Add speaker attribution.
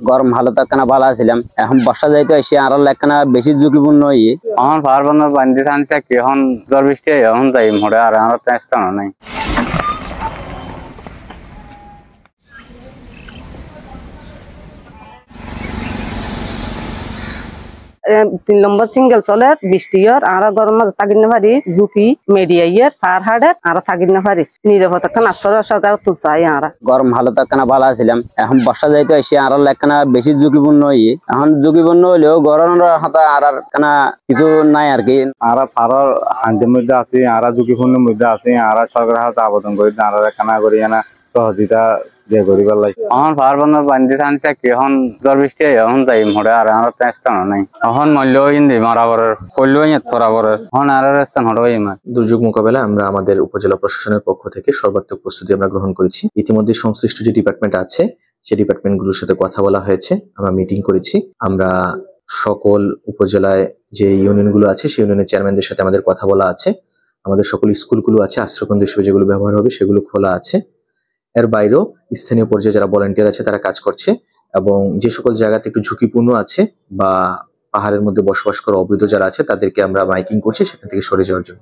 Speaker 1: গরম ভালো থাকনা ভালো আছিলাম, এখন বর্ষা যাইতে এসে আরো একখানা বেশি ঝুঁকিপূর্ণ হয়ে
Speaker 2: এখন পারবো বান্ধি থানছে কি এখন জ্বর বৃষ্টি এখন যাই মোড়ে আর আমার চেষ্টা নাই।
Speaker 3: 3 নম্বর সিঙ্গেল চলে বৃষ্টির আর গরম মাঝে থাকিন না পারি ঝুঁকি মেডিয়াইয়ের পার হাড়ের আর থাকিন না পারি নিরাপত্তা আশ্রয় সরকার তুলছাই আর
Speaker 1: গরম ভালো থাকনা ভালো আছিলাম, এখন বর্ষা যাইতে এসে আরো একখানা বেশি ঝুঁকিপূর্ণ হয়ে এখন ঝুঁকিপূর্ণ হইলেও গরমের হাতে আর কানা কিছু নাই আর কি।
Speaker 2: আর ফারার শান্তির মধ্যে আছি, আর ঝুঁকিপূর্ণের মধ্যে আছি, আর সরকারের হাতে আবেদন করি আর একখানা করি না সহযোগিতা দিয়ে করিবার লাগে। এখন পারবো বান্ধি থানছে কি এখন জ্বর বৃষ্টি এখন যাই মোড়ে আর আমার চেষ্টা নাই। এখন মূল্য হিন্দি মারাবরের করলেও তোরাবরের এখন আর রাস্তা হড়ই মার।
Speaker 4: দুর্যোগ মোকাবেলায় আমরা আমাদের উপজেলা প্রশাসনের পক্ষ থেকে সর্বাত্মক প্রস্তুতি আমরা গ্রহণ করেছি। ইতিমধ্যে সংশ্লিষ্ট যে ডিপার্টমেন্ট আছে সেই ডিপার্টমেন্টগুলোর সাথে কথা বলা হয়েছে, আমরা মিটিং করেছি। আমরা সকল উপজেলায় যে ইউনিয়নগুলো আছে সেই ইউনিয়নের চেয়ারম্যানদের সাথে আমাদের কথা বলা আছে। আমাদের সকল স্কুলগুলো আছে, আশ্রয়কেন্দ্র হিসেবে যেগুলো ব্যবহার হবে সেগুলো খোলা আছে। এর বাইরেও স্থানীয় পর্যায়ে যারা ভলান্টিয়ার আছে তারা কাজ করছে, এবং যে সকল জায়গাতে একটু ঝুঁকিপূর্ণ আছে বা পাহাড়ের মধ্যে বসবাস করা অবৈধ যারা আছে তাদেরকে আমরা মাইকিং করছি সেখান থেকে সরে যাওয়ার জন্য।